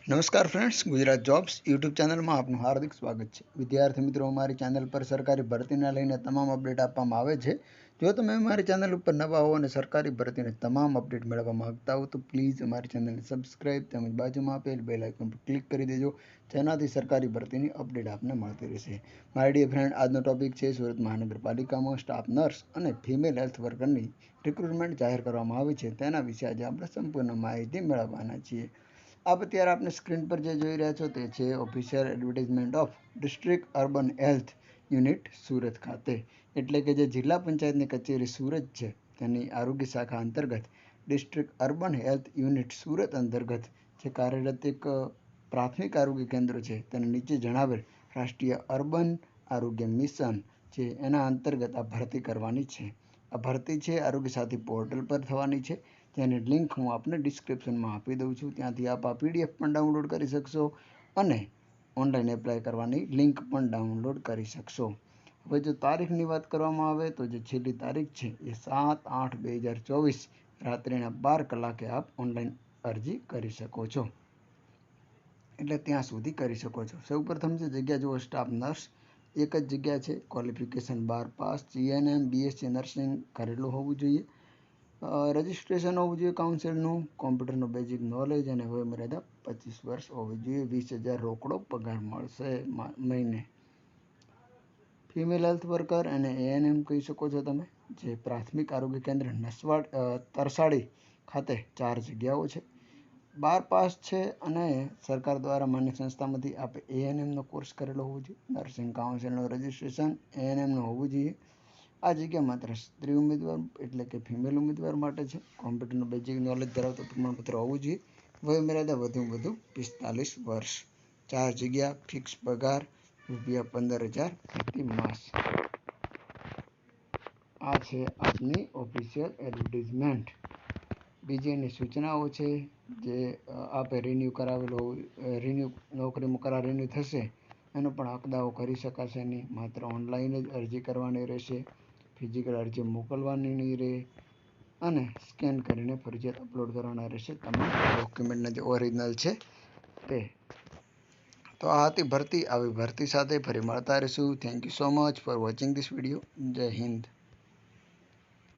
નમસ્કાર friends, Gujarat jobs YouTube ચેનલમાં આપનું હાર્દિક સ્વાગત છે. વિદ્યાર્થી મિત્રો, અમારી ચેનલ પર સરકારી ભરતીને લઈને તમામ અપડેટ આપવામાં આવે છે. જો તમે અમારી ચેનલ ઉપર નવા હો અને સરકારી ભરતીની તમામ અપડેટ મેળવવા માંગતા હો તો પ્લીઝ અમારી ચેનલને સબસ્ક્રાઇબ તેમજ બાજુમાં આપેલ બેલ આઇકન પર ક્લિક કરી દેજો, જેનાથી સરકારી ભરતીની અપડેટ આપને મળતી રહેશે. માય ડિયર ફ્રેન્ડ, આજનો ટોપિક છે સુરત મહાનગરપાલિકામાં સ્ટાફ નર્સ અને ફિમેલ હેલ્થ વર્કરની રિક્રુટમેન્ટ જાહેર કરવામાં આવી છે. તેના વિશે આજે આપણે સંપૂર્ણ માહિતી મેળવવાના છીએ. આપ અત્યારે આપને સ્ક્રીન પર જે જોઈ રહ્યા છો તે છે official advertisement of district urban health unit Surat ખાતે, એટલે કે જે જિલ્લા પંચાયતની કચેરી સુરત છે તેની આરોગ્ય શાખા અંતર્ગત district urban health unit Surat અંતર્ગત જે કાર્યરત એક પ્રાથમિક આરોગ્ય કેન્દ્ર છે તેના નીચે જણાવેલ રાષ્ટ્રીય અર્બન આરોગ્ય મિશન છે એના અંતર્ગત આ ભરતી કરવાની છે. આ ભરતી છે આરોગ્ય સાથી પોર્ટલ પર થવાની છે, જેની લિંક હું આપને ડિસ્ક્રિપ્શનમાં આપી દઉં છું. ત્યાંથી આપ આ PDF પણ ડાઉનલોડ કરી શકશો અને ઓનલાઈન એપ્લાય કરવાની લિંક પણ ડાઉનલોડ કરી શકશો. હવે જો તારીખની વાત કરવામાં આવે તો જે છેલ્લી તારીખ છે એ 7/8/2024 રાત્રિના 12 કલાકે આપ ઓનલાઈન અરજી કરી શકો છો, એટલે ત્યાં સુધી કરી શકો છો. સૌપ્રથમ જે જગ્યા જુઓ, સ્ટાફ નર્સ એક જ જગ્યા છે. Qualification 12 pass, GNM BSc nursing કરેલું હોવું જોઈએ. રજિસ્ટ્રેશન હોવું જોઈએ કાઉન્સિલનું, કોમ્પ્યુટરનું બેઝિક નોલેજ અને વયમર્યાદા 25 વર્ષ હોવી જોઈએ. 20,000 રોકડો પગાર મળશે મહિને. ફિમેલ હેલ્થ વર્કર અને ANM કહી શકો છો તમે. જે પ્રાથમિક આરોગ્ય કેન્દ્ર તરસાડી ખાતે 4 જગ્યાઓ છે. 12 પાસ છે અને સરકાર દ્વારા માન્ય સંસ્થામાંથી આપણે ANMનો કોર્સ કરેલો હોવો જોઈએ. નર્સિંગ કાઉન્સિલનું રજિસ્ટ્રેશન ANMનું હોવું જોઈએ. આ જગ્યા માત્ર સ્ત્રી ઉમેદવાર એટલે કે ફિમેલ ઉમેદવાર માટે છે. કોમ્પ્યુટરનું બેઝિક નોલેજ ધરાવતું પ્રમાણપત્ર હોવું જોઈએ. વયમર્યાદા વધુમાં વધુ 45 વર્ષ. 4 જગ્યા, ફિક્સ પગાર ₹15,000 પ્રતિ માસ. આ છે આપની ઓફિશિયલ એડવર્ટાઇઝમેન્ટ. બીજી એની સૂચનાઓ છે જે આપે રિન્યૂ કરાવેલો નોકરીમાં કરાર રિન્યૂ થશે એનો પણ હક દાવો કરી શકાશે નહીં. માત્ર ઓનલાઈન જ અરજી કરવાની રહેશે. ફિઝિકલ અરજી મોકલવાની નહીં રહે અને સ્કેન કરીને ફરજિયાત અપલોડ કરવાના રહેશે તમામ ડોક્યુમેન્ટના જે ઓરિજિનલ છે તે. તો આ હતી ભરતી. આવી ભરતી સાથે ફરી મળતા રહીશું. Thank you so much for watching this video. જય હિન્દ.